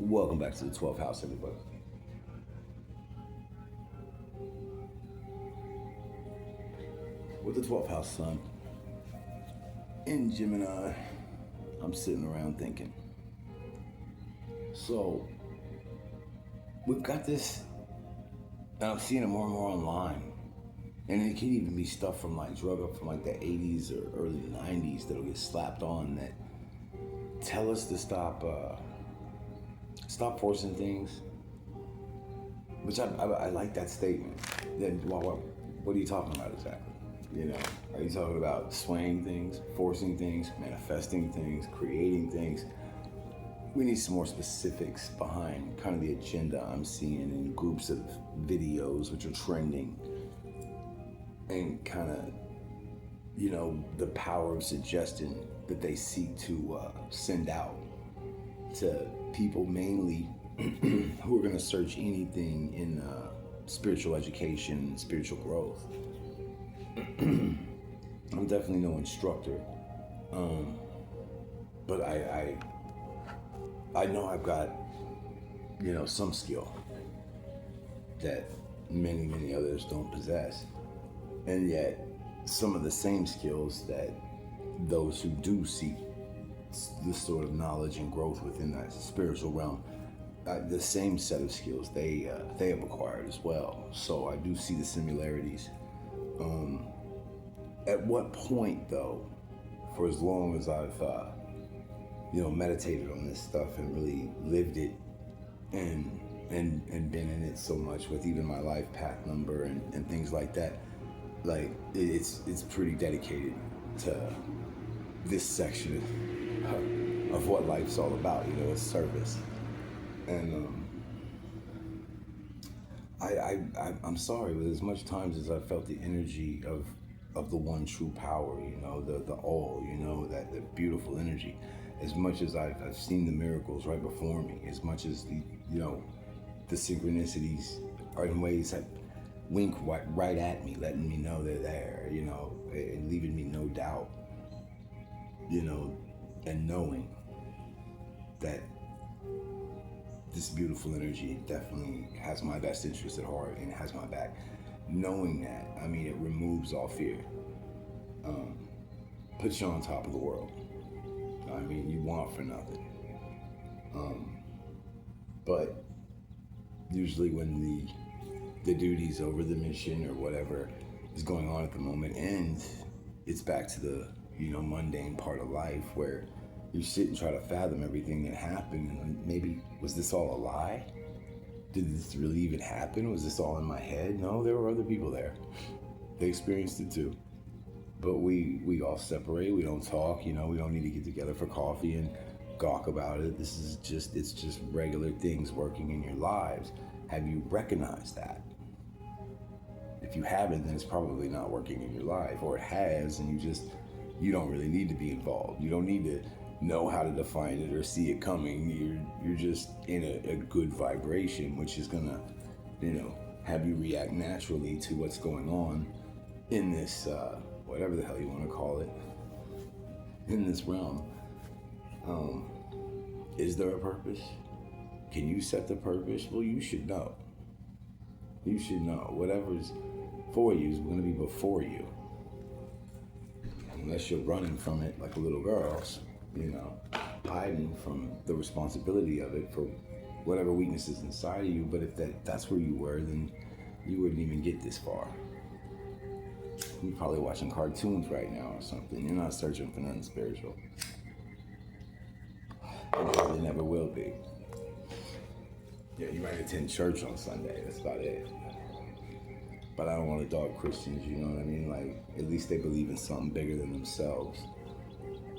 Welcome back to the 12th house, everybody. With the 12th house, son, in Gemini, I'm sitting around thinking. So, we've got this, and I'm seeing it more and more online. And it can even be stuff from like drug up from like the 80s or early 90s that'll get slapped on that tell us to stop forcing things. Which I like that statement. Then what are you talking about exactly? You know, are you talking about swaying things, forcing things, manifesting things, creating things? We need some more specifics behind kind of the agenda I'm seeing in groups of videos which are trending, and kind of, the power of suggestion that they seek to send out to people mainly who are going to search anything in spiritual education, spiritual growth. I'm definitely no instructor, but I know I've got some skill that many others don't possess, and yet some of the same skills that those who do seek this sort of knowledge and growth within that spiritual realm, the same set of skills they have acquired as well. So I do see the similarities. At what point, though, for as long as I've meditated on this stuff and really lived it and been in it so much with even my life path number and things like that, like it's pretty dedicated to this section of what life's all about. It's service. And I'm sorry, but as much times as I felt the energy of the one true power, the all, that the beautiful energy, as much as I've seen the miracles right before me, as much as the synchronicities are in ways that wink right at me, letting me know they're there, and leaving me no doubt, and knowing that this beautiful energy definitely has my best interest at heart and has my back. Knowing that, it removes all fear. Puts you on top of the world. You want for nothing. But usually when the duties over the mission or whatever is going on at the moment ends, it's back to the mundane part of life where you sit and try to fathom everything that happened, and maybe, was this all a lie? Did this really even happen? Was this all in my head? No, there were other people there. They experienced it too. But we all separate, we don't talk, we don't need to get together for coffee and gawk about it. It's just regular things working in your lives. Have you recognized that? If you haven't, then it's probably not working in your life, or it has, and you don't really need to be involved. You don't need to know how to define it or see it coming. You're just in a good vibration, which is gonna, have you react naturally to what's going on in this, whatever the hell you want to call it, in this realm. Is there a purpose? Can you set the purpose? Well, you should know. You should know. Whatever's for you is going to be before you. Unless you're running from it like a little girl, hiding from the responsibility of it for whatever weaknesses inside of you. But if that's where you were, then you wouldn't even get this far. You're probably watching cartoons right now or something. You're not searching for nothing spiritual. And probably never will be. Yeah, you might attend church on Sunday. That's about it. But I don't want to dog Christians, you know what I mean? Like, at least they believe in something bigger than themselves.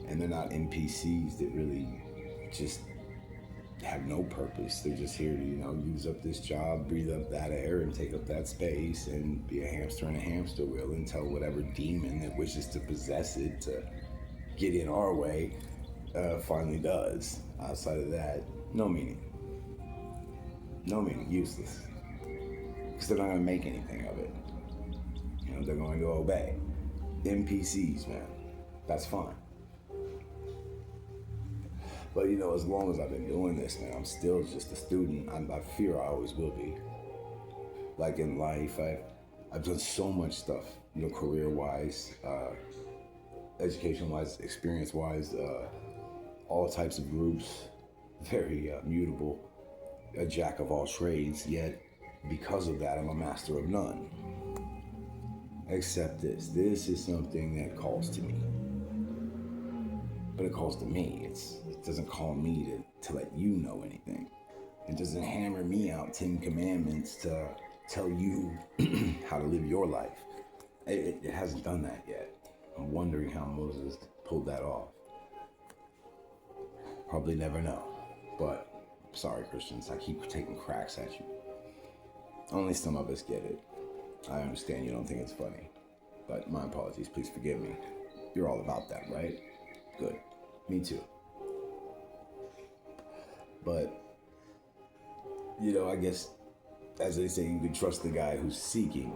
And they're not NPCs that really just have no purpose. They're just here to, use up this job, breathe up that air, and take up that space, and be a hamster in a hamster wheel until whatever demon that wishes to possess it to get in our way finally does. Outside of that, no meaning. No meaning, useless. Because they're not going to make anything of it. They're going to obey. NPCs, man. That's fine. But you know, as long as I've been doing this, man, I'm still just a student. I fear I always will be. Like in life, I've done so much stuff, you know, career wise, education wise, experience wise, all types of groups, very mutable, a jack of all trades. Yet, because of that, I'm a master of none. Except this. This is something that calls to me. But it calls to me. It doesn't call me to let you know anything. It doesn't hammer me out 10 commandments to tell you how to live your life. It hasn't done that yet. I'm wondering how Moses pulled that off. Probably never know. But sorry, Christians, I keep taking cracks at you. Only some of us get it. I understand you don't think it's funny. But my apologies, please forgive me. You're all about that, right? Good. Me too. But, you know, I guess, as they say, you can trust the guy who's seeking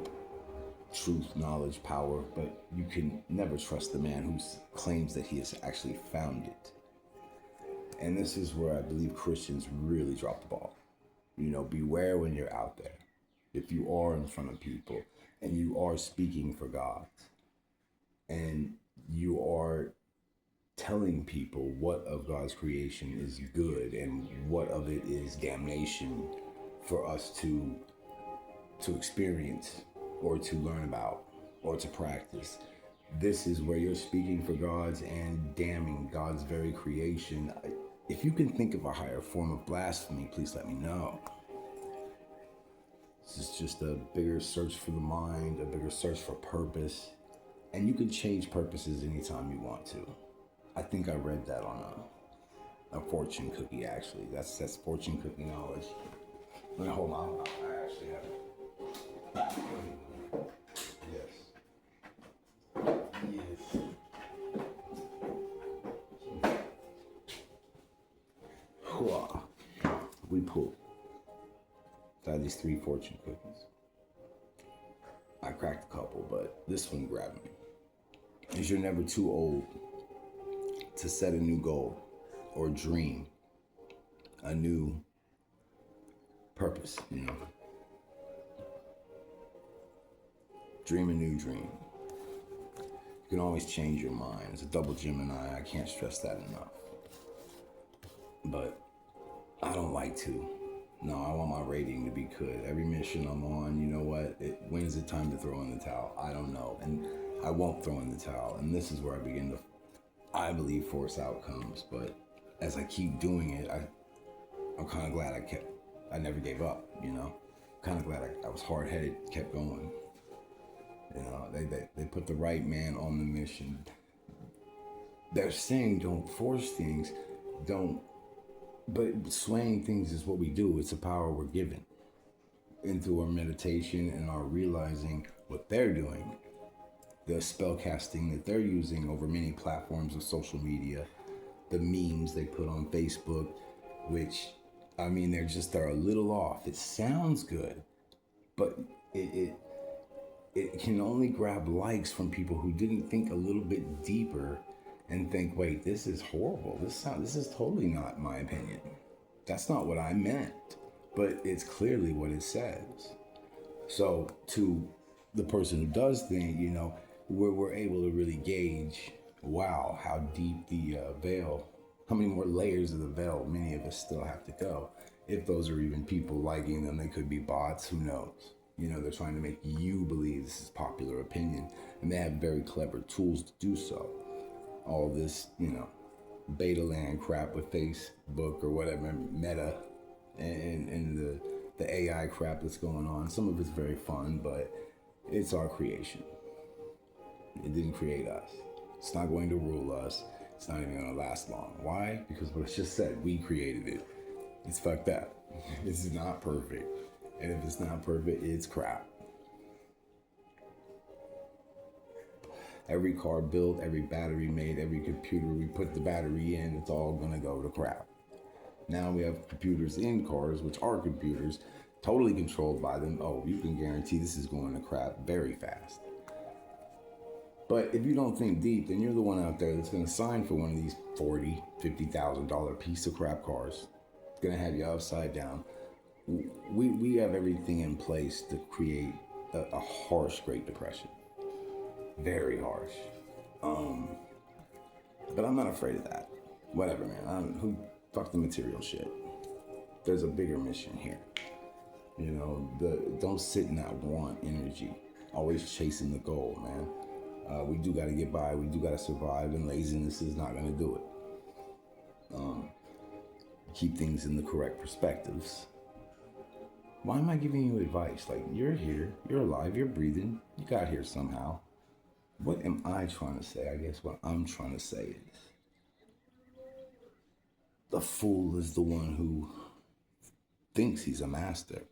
truth, knowledge, power, but you can never trust the man who claims that he has actually found it. And this is where I believe Christians really drop the ball. You know, beware when you're out there. If you are in front of people and you are speaking for God and you are telling people what of God's creation is good and what of it is damnation for us to experience or to learn about or to practice. This is where you're speaking for God's and damning God's very creation. If you can think of a higher form of blasphemy, please let me know. This is just a bigger search for the mind, a bigger search for purpose. And you can change purposes anytime you want to. I think I read that on a fortune cookie, actually. That's fortune cookie knowledge. Wait, hold on. I actually have it. Yes. Yes. We pulled. I had these 3 fortune cookies. I cracked a couple, but this one grabbed me. Is you're never too old to set a new goal or dream, a new purpose, you know. Dream a new dream. You can always change your mind. It's a double Gemini. I can't stress that enough. But I don't like to. No, I want my rating to be good. Every mission I'm on, you know what? When's it time to throw in the towel? I don't know. And I won't throw in the towel. And this is where I begin to, I believe, force outcomes. But as I keep doing it, I'm kind of glad I never gave up, you know? Kind of glad I was hard-headed, kept going. You know, they put the right man on the mission. They're saying don't force things, but swaying things is what we do. It's a power we're given. And through our meditation and our realizing what they're doing, the spell casting that they're using over many platforms of social media, the memes they put on Facebook, which, I mean, they're a little off. It sounds good, but it can only grab likes from people who didn't think a little bit deeper and think, wait, this is horrible. This is totally not my opinion. That's not what I meant, but it's clearly what it says. So to the person who does think, you know, we're able to really gauge, wow, how deep the veil, how many more layers of the veil many of us still have to go. If those are even people liking them, they could be bots, who knows? You know, they're trying to make you believe this is popular opinion, and they have very clever tools to do so. All this, you know, beta land crap with Facebook or whatever, Meta, and the AI crap that's going on. Some of it's very fun, but it's our creation. It didn't create us. It's not going to rule us. It's not even going to last long. Why? Because what I just said, we created it. It's fucked up. This is not perfect. And if it's not perfect, it's crap. Every car built, every battery made, every computer we put the battery in, it's all gonna go to crap. Now we have computers in cars, which are computers, totally controlled by them. Oh, you can guarantee this is going to crap very fast. But if you don't think deep, then you're the one out there that's going to sign for one of these $40,000, $50,000 piece of crap cars. It's going to have you upside down. We have everything in place to create a harsh Great Depression. Very harsh. But I'm not afraid of that. Whatever, man. Who fuck the material shit. There's a bigger mission here. You know, don't sit in that want energy. Always chasing the goal, man. We do got to get by. We do got to survive, and laziness is not going to do it. Keep things in the correct perspectives. Why am I giving you advice? Like, you're here, you're alive, you're breathing, you got here somehow. What am I trying to say? I guess what I'm trying to say is the fool is the one who thinks he's a master,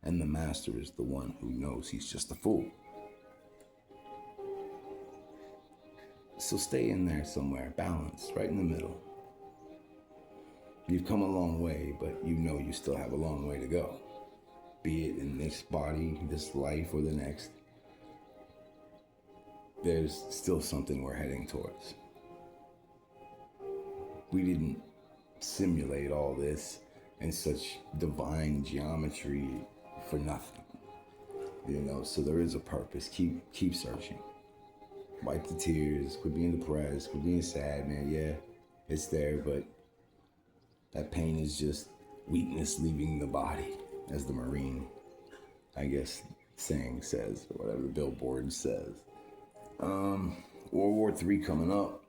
and the master is the one who knows he's just a fool. So stay in there somewhere, balanced, right in the middle. You've come a long way, but you know you still have a long way to go. Be it in this body, this life, or the next. There's still something we're heading towards. We didn't simulate all this in such divine geometry for nothing. You know, so there is a purpose. Keep searching. Wipe the tears, quit being depressed, quit being sad, man. Yeah, it's there, but that pain is just weakness leaving the body, as the Marine, I guess, saying says, or whatever the billboard says. World War III coming up.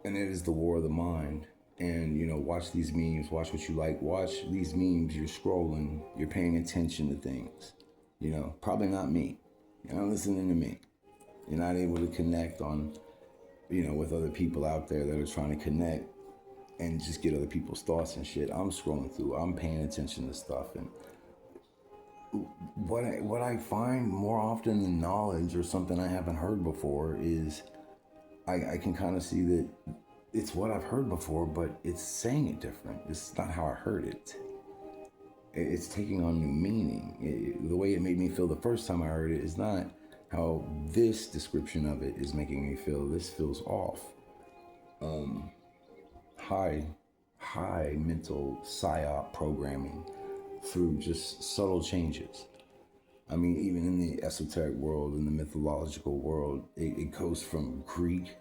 And it is the war of the mind. And, you know, watch these memes, watch what you like, watch these memes, you're scrolling, you're paying attention to things. You know, probably not me. You're not listening to me. You're not able to connect on, you know, with other people out there that are trying to connect and just get other people's thoughts and shit. I'm scrolling through, I'm paying attention to stuff. And what I find more often than knowledge or something I haven't heard before is I can kind of see that it's what I've heard before, but it's saying it different. It's not how I heard it. It's taking on new meaning. The way it made me feel the first time I heard it is not how this description of it is making me feel. This feels off. High mental psyop programming through just subtle changes. I mean, even in the esoteric world, in the mythological world, it goes from Greek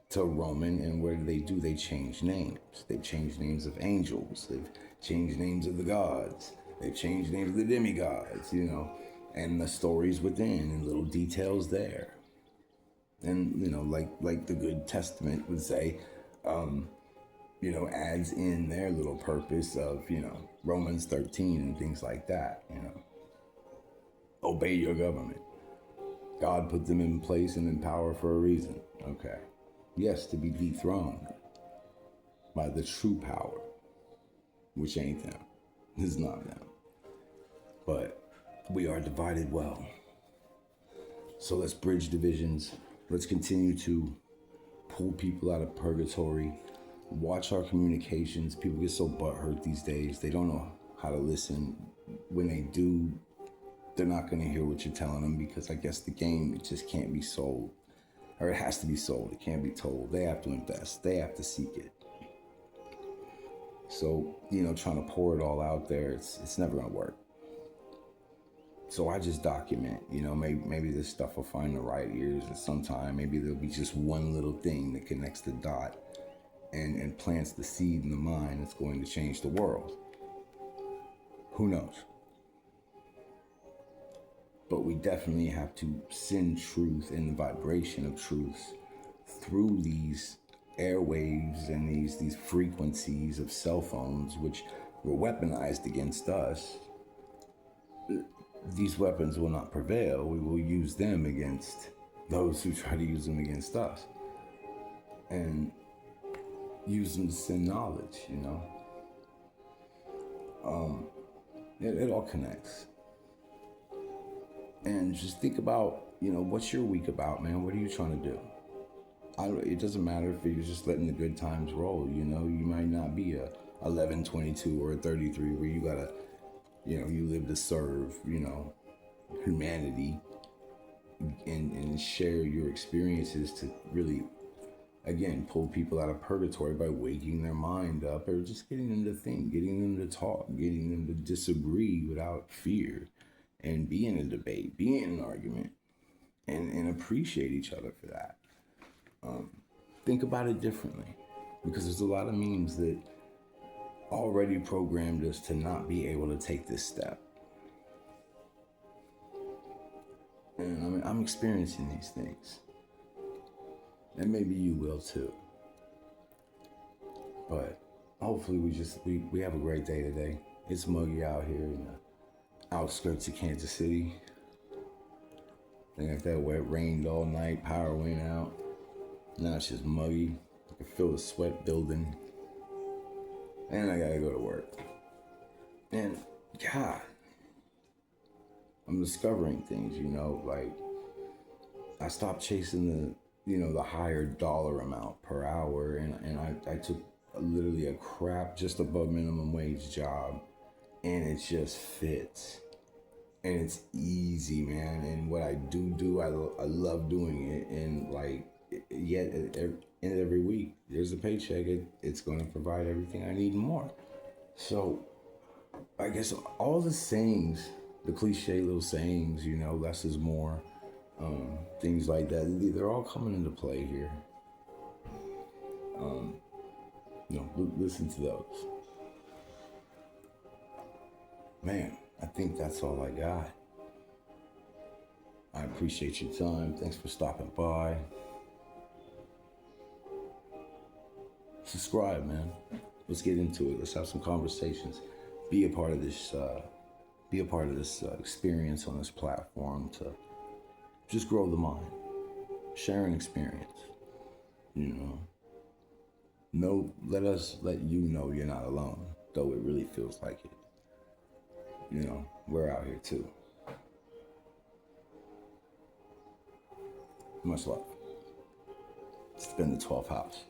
to Roman, and what do? They change names. They've changed names of angels. They've changed names of the gods. They've changed names of the demigods, you know, and the stories within and little details there. And, you know, like the Good Testament would say, you know, adds in their little purpose of, you know, Romans 13 and things like that, you know. Obey your government. God put them in place and in power for a reason. Okay. Yes, to be dethroned by the true power, which ain't them. It's not them. But we are divided well. So let's bridge divisions. Let's continue to pull people out of purgatory. Watch our communications. People get so butthurt these days. They don't know how to listen. When they do, they're not going to hear what you're telling them because I guess the game, it just can't be sold. Or it has to be sold. It can't be told. They have to invest. They have to seek it. So, you know, trying to pour it all out there, it's never going to work. So I just document, you know, maybe this stuff will find the right ears at some time. Maybe there'll be just one little thing that connects the dot and plants the seed in the mind that's going to change the world. Who knows? But we definitely have to send truth and the vibration of truth through these airwaves and these frequencies of cell phones, which were weaponized against us. These weapons will not prevail. We will use them against those who try to use them against us. And use them to send knowledge, you know. It all connects. And just think about, you know, what's your week about, man? What are you trying to do? It doesn't matter if you're just letting the good times roll, you know. You might not be a 11, 22 or a 33 where you gotta, you know, you live to serve, you know, humanity. and share your experiences to really, again, pull people out of purgatory by waking their mind up or just getting them to think, getting them to talk, getting them to disagree without fear and be in a debate, be in an argument, and appreciate each other for that. Think about it differently, because there's a lot of memes that already programmed us to not be able to take this step. And I'm experiencing these things. And maybe you will too. But hopefully we have a great day today. It's muggy out here in the outskirts of Kansas City. And if that wet rained all night, power went out. Now it's just muggy. I can feel the sweat building. And I gotta go to work. And God, I'm discovering things, like I stopped chasing the higher dollar amount per hour, and I took literally a crap just above minimum wage job, and it just fits. And it's easy, man. And what I do, I love doing it. And yet every week, there's a paycheck. It's going to provide everything I need and more. So I guess all the sayings, the cliche little sayings, less is more, things like that, they're all coming into play here. Listen to those. Man, I think that's all I got. I appreciate your time. Thanks for stopping by. Subscribe, man. Let's get into it. Let's have some conversations. Be a part of this. Experience on this platform to just grow the mind, share an experience. Let us let you know you're not alone, though it really feels like it. We're out here too. Much love. It's been the 12th house.